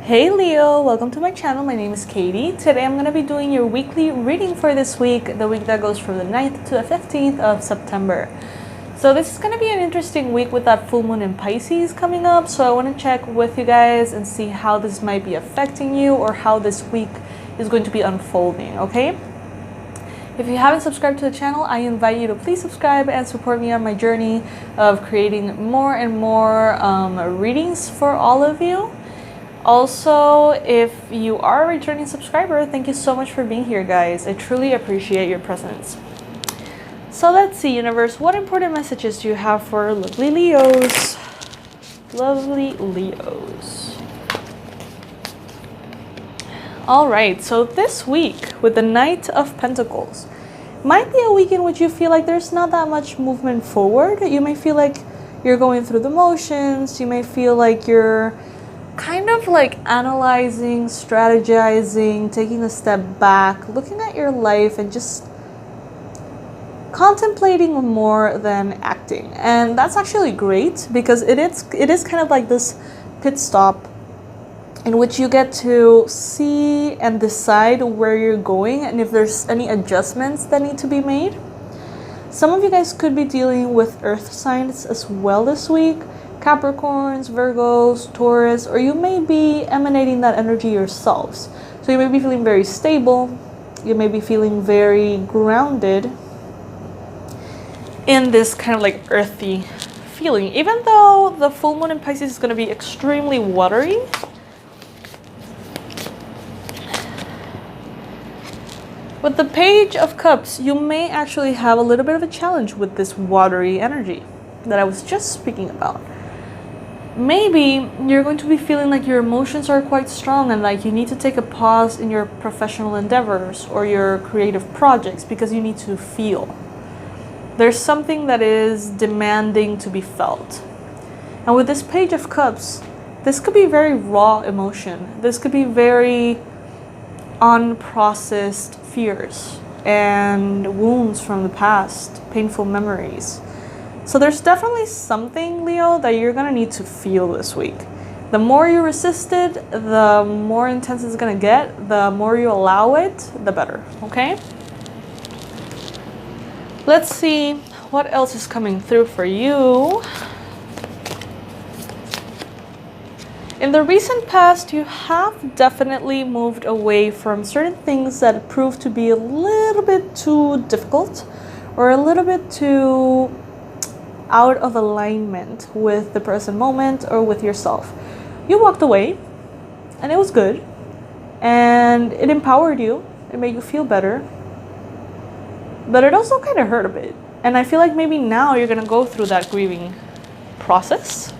Hey Leo, welcome to my channel. My name is Katie. Today I'm going to be doing your weekly reading for this week, the week that goes from the 9th to the 15th of September. So this is going to be an interesting week with that full moon in Pisces coming up. So I want to check with you guys and see how this might be affecting you or how this week is going to be unfolding, okay? If you haven't subscribed to the channel, I invite you to please subscribe and support me on my journey of creating more and more readings for all of you. Also, if you are a returning subscriber, thank you so much for being here, guys. I truly appreciate your presence. So let's see, universe, what important messages do you have for lovely Leos? Lovely Leos. All right, so this week with the Knight of Pentacles might be a week in which you feel like there's not that much movement forward. You may feel like you're going through the motions. You may feel like you're kind of like analyzing, strategizing, taking a step back, looking at your life and just contemplating more than acting. And that's actually great because it is kind of like this pit stop in which you get to see and decide where you're going and if there's any adjustments that need to be made. Some of you guys could be dealing with earth signs as well this week. Capricorns, Virgos, Taurus, or you may be emanating that energy yourselves. So you may be feeling very stable, you may be feeling very grounded in this kind of like earthy feeling. Even though the full moon in Pisces is going to be extremely watery, with the Page of Cups, you may actually have a little bit of a challenge with this watery energy that I was just speaking about. Maybe you're going to be feeling like your emotions are quite strong and like you need to take a pause in your professional endeavors or your creative projects because you need to feel. There's something that is demanding to be felt. And with this Page of Cups, this could be very raw emotion. This could be very unprocessed fears and wounds from the past, painful memories. So there's definitely something, Leo, that you're going to need to feel this week. The more you resist it, the more intense it's going to get. The more you allow it, the better, okay? Let's see what else is coming through for you. In the recent past, you have definitely moved away from certain things that proved to be a little bit too difficult or a little bit too out of alignment with the present moment or with yourself. You walked away and it was good and it empowered you, it made you feel better, but it also kind of hurt a bit. And I feel like maybe now you're gonna go through that grieving process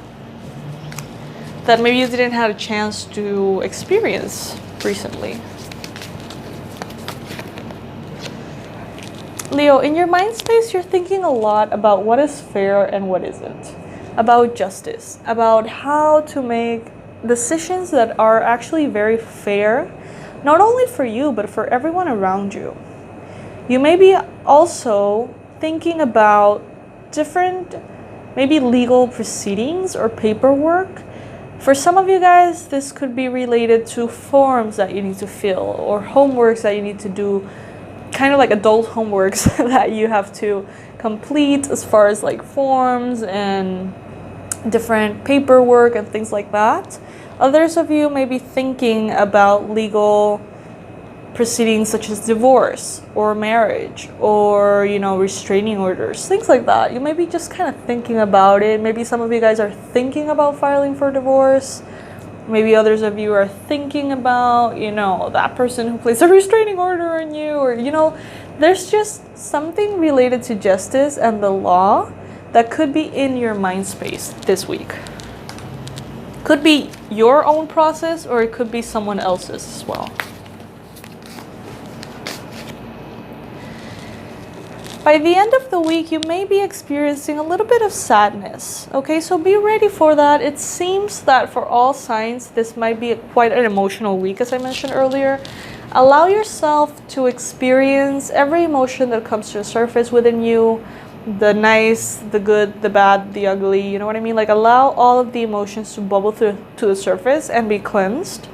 that maybe you didn't have a chance to experience recently. Leo, in your mind space, you're thinking a lot about what is fair and what isn't, about justice, about how to make decisions that are actually very fair, not only for you, but for everyone around you. You may be also thinking about different, maybe legal proceedings or paperwork. For some of you guys, this could be related to forms that you need to fill or homeworks that you need to do, kind of like adult homeworks that you have to complete as far as like forms and different paperwork and things like that. Others of you may be thinking about legal proceedings such as divorce or marriage or, you know, restraining orders, things like that. You may be just kind of thinking about it. Maybe some of you guys are thinking about filing for divorce. Maybe others of you are thinking about, you know, that person who placed a restraining order on you, or, you know, there's just something related to justice and the law that could be in your mind space this week. Could be your own process or it could be someone else's as well. By the end of the week, you may be experiencing a little bit of sadness. Okay, so be ready for that. It seems that for all signs, this might be quite an emotional week, as I mentioned earlier. Allow yourself to experience every emotion that comes to the surface within you. The nice, the good, the bad, the ugly, you know what I mean? Like allow all of the emotions to bubble through to the surface and be cleansed.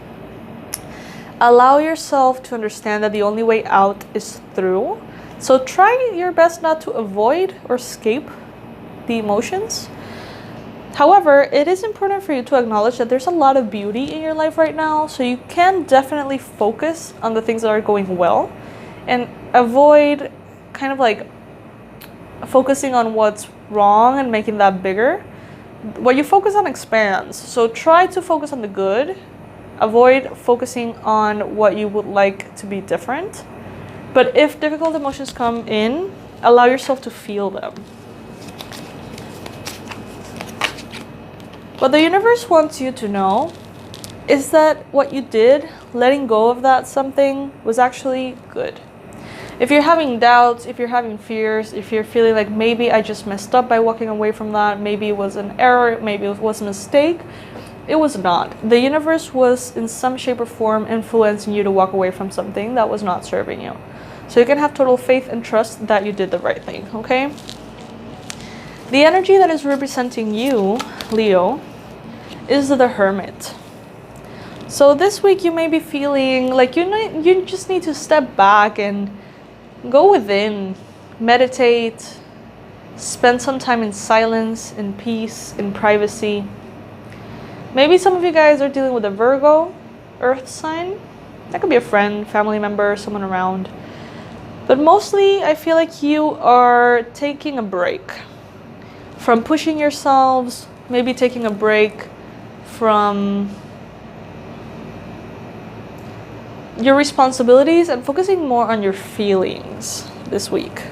Allow yourself to understand that the only way out is through. So try your best not to avoid or escape the emotions. However, it is important for you to acknowledge that there's a lot of beauty in your life right now, so you can definitely focus on the things that are going well and avoid kind of like focusing on what's wrong and making that bigger. What you focus on expands, so try to focus on the good. Avoid focusing on what you would like to be different. But if difficult emotions come in, allow yourself to feel them. What the universe wants you to know is that what you did, letting go of that something, was actually good. If you're having doubts, if you're having fears, if you're feeling like maybe I just messed up by walking away from that, maybe it was an error, maybe it was a mistake, it was not. The universe was in some shape or form influencing you to walk away from something that was not serving you. So you can have total faith and trust that you did the right thing, okay? The energy that is representing you, Leo, is the Hermit. So this week you may be feeling like you just need to step back and go within, meditate, spend some time in silence, in peace, in privacy. Maybe some of you guys are dealing with a Virgo, earth sign. That could be a friend, family member, someone around. But mostly I feel like you are taking a break from pushing yourselves, maybe taking a break from your responsibilities and focusing more on your feelings this week.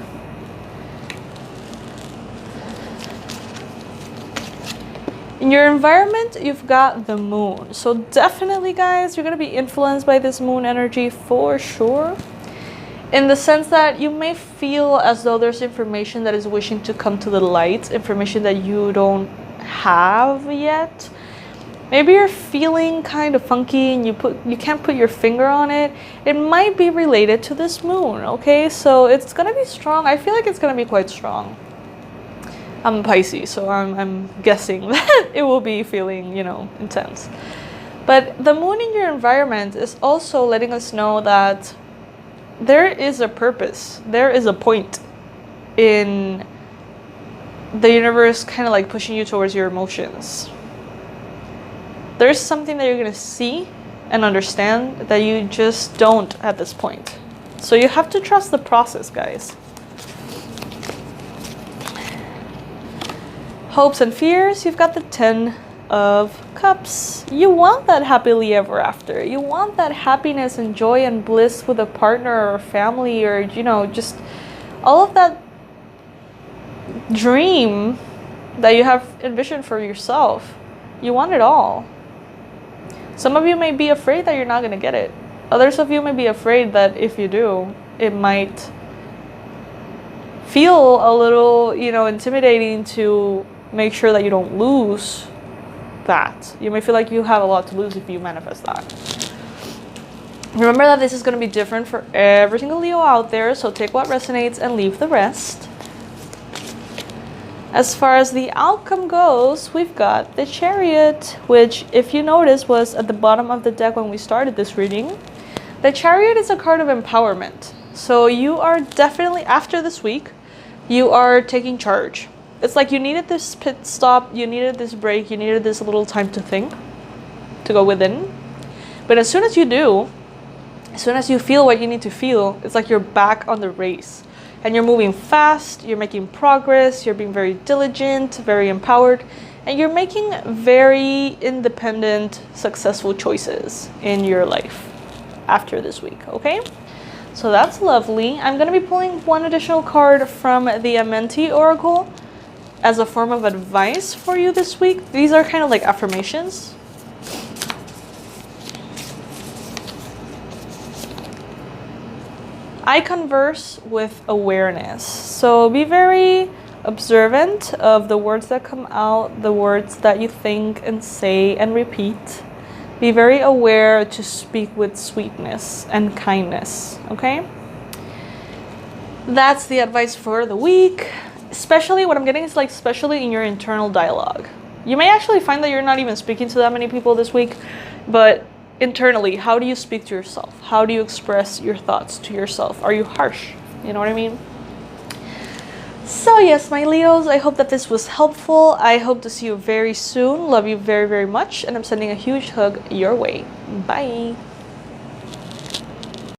In your environment, you've got the moon. So definitely, guys, you're going to be influenced by this moon energy for sure. In the sense that you may feel as though there's information that is wishing to come to the light, information that you don't have yet. Maybe you're feeling kind of funky and you can't put your finger on it. It might be related to this moon, okay? So it's going to be strong. I feel like it's going to be quite strong. I'm Pisces, so I'm guessing that it will be feeling, intense. But the moon in your environment is also letting us know that there is a purpose. There is a point in the universe kind of like pushing you towards your emotions. There's something that you're going to see and understand that you just don't at this point. So you have to trust the process, guys. Hopes and fears, you've got the 10 of Cups. You want that happily ever after. You want that happiness and joy and bliss with a partner or family or, just all of that dream that you have envisioned for yourself. You want it all. Some of you may be afraid that you're not going to get it. Others of you may be afraid that if you do, it might feel a little, intimidating to make sure that you don't lose that. You may feel like you have a lot to lose if you manifest that. Remember that this is going to be different for every single Leo out there, so take what resonates and leave the rest. As far as the outcome goes, we've got the Chariot, which, if you notice, was at the bottom of the deck when we started this reading. The Chariot is a card of empowerment. So you are definitely, after this week, you are taking charge. It's like you needed this pit stop, you needed this break, you needed this little time to think, to go within. But as soon as you do, as soon as you feel what you need to feel, it's like you're back on the race. And you're moving fast, you're making progress, you're being very diligent, very empowered, and you're making very independent, successful choices in your life after this week, okay? So that's lovely. I'm going to be pulling one additional card from the Amenti Oracle as a form of advice for you this week. These are kind of like affirmations. I converse with awareness. So be very observant of the words that come out, the words that you think and say and repeat. Be very aware to speak with sweetness and kindness, okay? That's the advice for the week. Especially, what I'm getting is like, especially in your internal dialogue. You may actually find that you're not even speaking to that many people this week, but internally, how do you speak to yourself? How do you express your thoughts to yourself? Are you harsh? You know what I mean? So yes, my Leos, I hope that this was helpful. I hope to see you very soon. Love you very, very much. And I'm sending a huge hug your way. Bye.